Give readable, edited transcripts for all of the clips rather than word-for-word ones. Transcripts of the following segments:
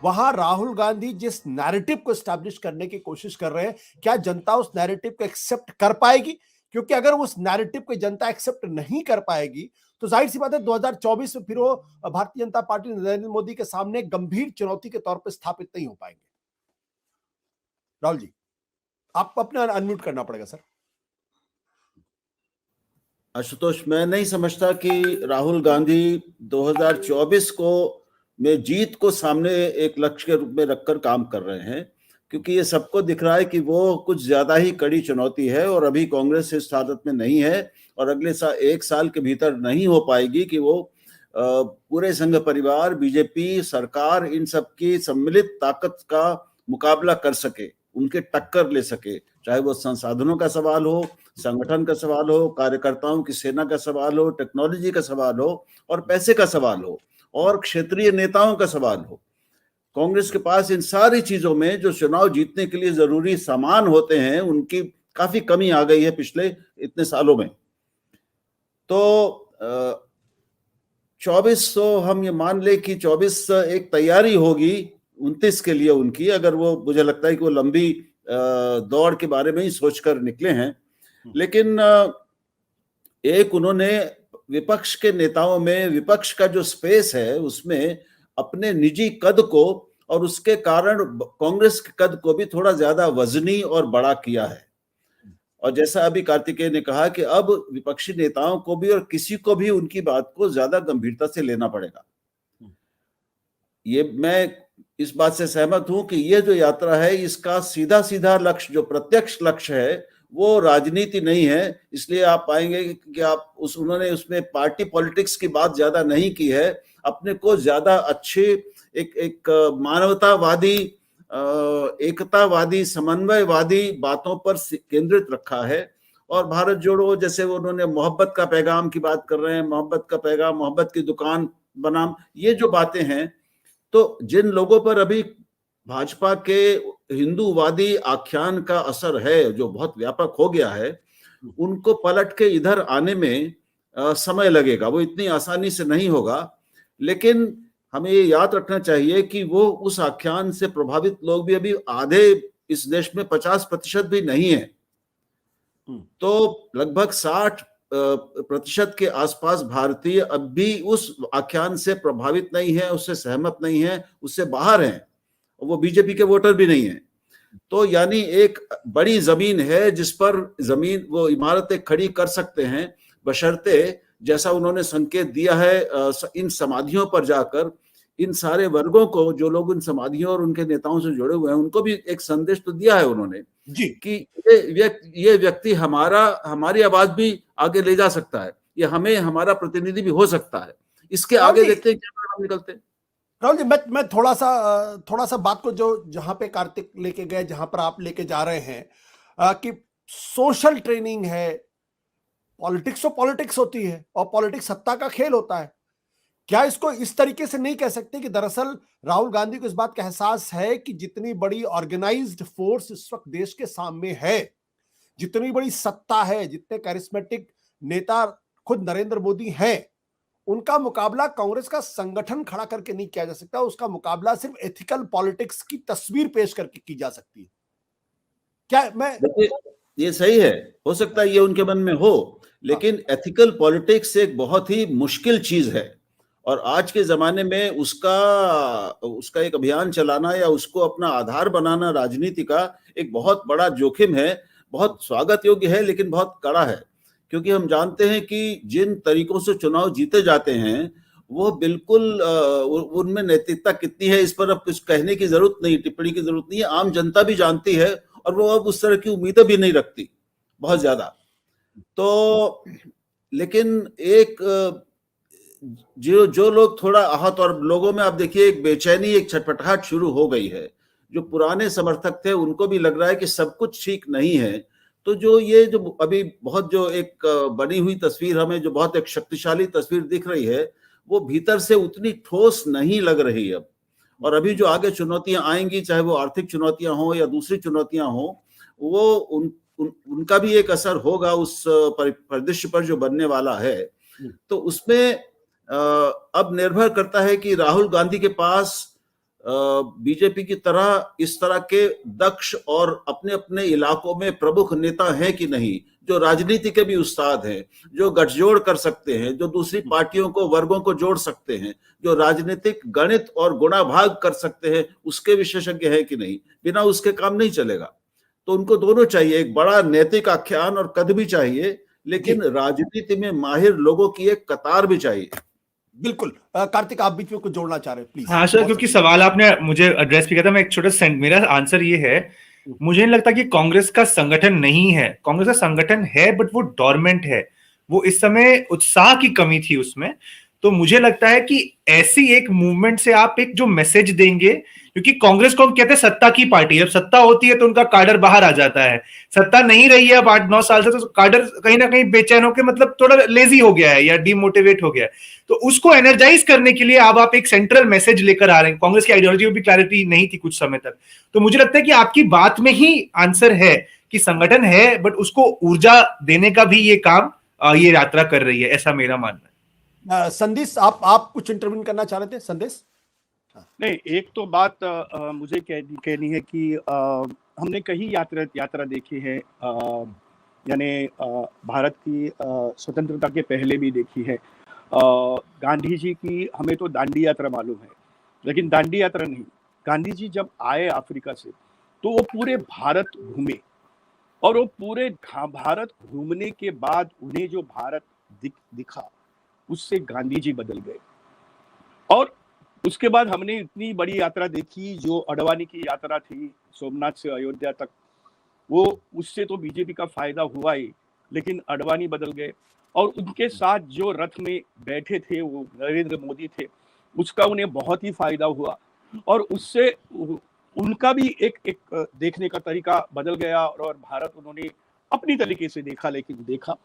वहां राहुल गांधी जिस नैरेटिव को स्टैब्लिश करने की कोशिश कर रहे हैं, क्या जनता उस नैरेटिव को एक्सेप्ट कर पाएगी? क्योंकि अगर उस नैरेटिव को जनता एक्सेप्ट नहीं कर पाएगी तो जाहिर सी बात है 2024 में फिर वो भारतीय जनता पार्टी नरेंद्र मोदी के सामने गंभीर चुनौती के तौर पर स्थापित नहीं हो पाएंगे। राहुल जी, आप अपना अनम्यूट करना पड़ेगा सर। आशुतोष, मैं नहीं समझता कि राहुल गांधी 2024 को में जीत को सामने एक लक्ष्य के रूप में रखकर काम कर रहे हैं, क्योंकि ये सबको दिख रहा है कि वो कुछ ज्यादा ही कड़ी चुनौती है और अभी कांग्रेस इस हालत में नहीं है और अगले एक साल के भीतर नहीं हो पाएगी कि वो पूरे संघ परिवार, बीजेपी सरकार, इन सब की सम्मिलित ताकत का मुकाबला कर सके, उनके टक्कर ले सके। चाहे वो संसाधनों का सवाल हो, संगठन का सवाल हो, कार्यकर्ताओं की सेना का सवाल हो, टेक्नोलॉजी का सवाल हो और पैसे का सवाल हो और क्षेत्रीय नेताओं का सवाल हो। कांग्रेस के पास इन सारी चीजों में जो चुनाव जीतने के लिए जरूरी सामान होते हैं, उनकी काफी कमी आ गई है पिछले इतने सालों में। तो 24 तो हम ये मान ले कि 24 एक तैयारी होगी 29 के लिए उनकी, अगर वो, मुझे लगता है कि वो लंबी दौड़ के बारे में ही सोचकर निकले हैं। लेकिन एक उन्होंने विपक्ष के नेताओं में विपक्ष का जो स्पेस है उसमें अपने निजी कद को और उसके कारण कांग्रेस के कद को भी थोड़ा ज्यादा वजनी और बड़ा किया है। और जैसा अभी कार्तिकेय ने कहा कि अब विपक्षी नेताओं को भी और किसी को भी उनकी बात को ज्यादा गंभीरता से लेना पड़ेगा। ये मैं इस बात से सहमत हूं कि ये जो यात्रा है इसका सीधा सीधा लक्ष्य, जो प्रत्यक्ष लक्ष्य है, वो राजनीति नहीं है। इसलिए आप पाएंगे कि आप उन्होंने उसमें पार्टी पॉलिटिक्स की बात ज्यादा नहीं की है, अपने को ज्यादा अच्छे एक मानवतावादी, एकतावादी, समन्वयवादी बातों पर केंद्रित रखा है। और भारत जोड़ो, जैसे उन्होंने मोहब्बत का पैगाम की बात कर रहे हैं, मोहब्बत का पैगाम, मोहब्बत की दुकान बनाम, ये जो बातें हैं, तो जिन लोगों पर अभी भाजपा के हिंदूवादी आख्यान का असर है जो बहुत व्यापक हो गया है, उनको पलट के इधर आने में समय लगेगा, वो इतनी आसानी से नहीं होगा। लेकिन हमें ये याद रखना चाहिए कि वो उस आख्यान से प्रभावित लोग भी अभी आधे इस देश में 50% भी नहीं है। तो लगभग 60% के आसपास भारतीय अब भी उस आख्यान से प्रभावित नहीं है, उससे सहमत नहीं है, उससे बाहर हैं, वो बीजेपी के वोटर भी नहीं है। तो यानी एक बड़ी जमीन है जिस पर वो इमारतें खड़ी कर सकते हैं, बशर्ते, जैसा उन्होंने संकेत दिया है इन समाधियों पर जाकर, इन सारे वर्गों को, जो लोग इन समाधियों और उनके नेताओं से जुड़े हुए हैं, उनको भी एक संदेश तो दिया है उन्होंने जी कि ये व्यक्ति हमारी आवाज भी आगे ले जा सकता है, ये हमें हमारा प्रतिनिधि भी हो सकता है। इसके आगे देखते हैं क्या परिणाम निकलते हैं। राहुल जी, मैं थोड़ा सा बात को जो जहां पे कार्तिक लेके गए, जहां पर आप लेके जा रहे हैं कि सोशल ट्रेनिंग है, पॉलिटिक्स तो पॉलिटिक्स होती है और पॉलिटिक्स सत्ता का खेल होता है। क्या इसको इस तरीके से नहीं कह सकते कि दरअसल राहुल गांधी को इस बात का एहसास है कि जितनी बड़ी ऑर्गेनाइज्ड फोर्स इस वक्त देश के सामने है, जितनी बड़ी सत्ता है, जितने कैरिस्मेटिक नेता खुद नरेंद्र मोदी हैं, उनका मुकाबला कांग्रेस का संगठन खड़ा करके नहीं किया जा सकता, उसका मुकाबला सिर्फ एथिकल पॉलिटिक्स की तस्वीर पेश करके की जा सकती है। क्या मैं ये सही है, हो सकता है ये उनके मन में हो, लेकिन एथिकल पॉलिटिक्स एक बहुत ही मुश्किल चीज है और आज के जमाने में उसका एक अभियान चलाना या उसको अपना आधार बनाना राजनीति का एक बहुत बड़ा जोखिम है। बहुत स्वागत योग्य है लेकिन बहुत कड़ा है, क्योंकि हम जानते हैं कि जिन तरीकों से चुनाव जीते जाते हैं वो बिल्कुल उनमें नैतिकता कितनी है इस पर अब कुछ कहने की जरूरत नहीं, टिप्पणी की जरूरत नहीं है, आम जनता भी जानती है और वो अब उस तरह की उम्मीदें भी नहीं रखती बहुत ज्यादा। तो लेकिन एक जो लोग थोड़ा आहत, और लोगों में आप देखिए एक बेचैनी, एक छटपटाहट शुरू हो गई है। जो पुराने समर्थक थे उनको भी लग रहा है कि सब कुछ ठीक नहीं है। तो जो अभी बहुत जो एक बनी हुई तस्वीर हमें जो बहुत एक शक्तिशाली तस्वीर दिख रही है, वो भीतर से उतनी ठोस नहीं लग रही अब। और अभी जो आगे चुनौतियां आएंगी, चाहे वो आर्थिक चुनौतियां हो या दूसरी चुनौतियां हो, वो उनका भी एक असर होगा उस परिदृश्य पर जो बनने वाला है। तो उसमें अब निर्भर करता है कि राहुल गांधी के पास बीजेपी की तरह इस तरह के दक्ष और अपने अपने इलाकों में प्रमुख नेता हैं कि नहीं, जो राजनीति के भी उस्ताद हैं, जो गठजोड़ कर सकते हैं, जो दूसरी पार्टियों को वर्गों को जोड़ सकते हैं, जो राजनीतिक गणित और गुणाभाग कर सकते हैं, उसके विशेषज्ञ हैं कि नहीं? बिना उसके काम नहीं चलेगा। तो उनको दोनों चाहिए, एक बड़ा नैतिक आख्यान और कद भी चाहिए, लेकिन राजनीति में माहिर लोगों की एक कतार भी चाहिए। बिल्कुल। कार्तिक, आप बीच में कुछ जोड़ना चाह रहे हैं, प्लीज। हाँ सर, क्योंकि सवाल आपने मुझे एड्रेस भी किया था, मैं एक छोटा मेरा आंसर ये है, मुझे नहीं लगता कि कांग्रेस का संगठन नहीं है, कांग्रेस का संगठन है, बट वो डोरमेंट है, वो इस समय उत्साह की कमी थी उसमें। तो मुझे लगता है कि ऐसी एक मूवमेंट से आप एक जो मैसेज देंगे, क्योंकि कांग्रेस को हम कहते हैं सत्ता की पार्टी, जब सत्ता होती है तो उनका काडर बाहर आ जाता है, सत्ता नहीं रही है अब 8-9 साल से, तो काडर कहीं ना कहीं बेचैन होकर मतलब थोड़ा लेजी हो गया है या डिमोटिवेट हो गया है। तो उसको एनर्जाइज करने के लिए अब आप एक सेंट्रल मैसेज लेकर आ रहे हैं। कांग्रेस की आइडियोलॉजी में भी क्लैरिटी नहीं थी कुछ समय तक, तो मुझे लगता है कि आपकी बात में ही आंसर है कि संगठन है, बट उसको ऊर्जा देने का भी ये काम ये यात्रा कर रही है, ऐसा मेरा मानना है। संदेश, आप कुछ इंटरव्यू करना चाह रहे थे? संदेश नहीं, एक तो बात मुझे कहनी है कि हमने कई यात्रा देखी है, यानी भारत की स्वतंत्रता के पहले भी देखी है। गांधी जी की हमें तो दांडी यात्रा मालूम है, लेकिन दांडी यात्रा नहीं। गांधी जी जब आए अफ्रीका से तो वो पूरे भारत घूमे, और वो पूरे भारत घूमने के बाद उन्हें जो भारत दिखा, उससे गांधी जी बदल गए। और उसके बाद हमने इतनी बड़ी यात्रा देखी जो अडवाणी की यात्रा थी सोमनाथ से अयोध्या तक, वो उससे तो बीजेपी का फायदा हुआ ही, लेकिन अडवाणी बदल गए। और उनके साथ जो रथ में बैठे थे वो नरेंद्र मोदी थे, उसका उन्हें बहुत ही फायदा हुआ, और उससे उनका भी एक देखने का तरीका बदल गया, और भारत उन्होंने अपनी तरीके से देखा। लेकिन देखा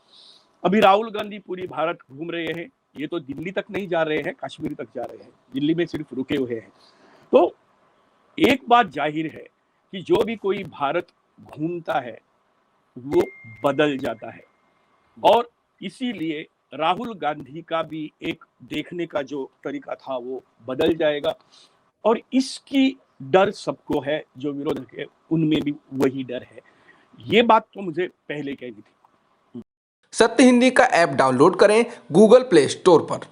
अभी राहुल गांधी पूरी भारत घूम रहे हैं, ये तो दिल्ली तक नहीं जा रहे हैं, कश्मीर तक जा रहे हैं, दिल्ली में सिर्फ रुके हुए हैं। तो एक बात जाहिर है कि जो भी कोई भारत घूमता है वो बदल जाता है, और इसीलिए राहुल गांधी का भी एक देखने का जो तरीका था वो बदल जाएगा, और इसकी डर सबको है, जो विरोध है उनमें भी वही डर है। ये बात तो मुझे पहले कहनी थी। सत्य हिंदी का ऐप डाउनलोड करें गूगल प्ले स्टोर पर।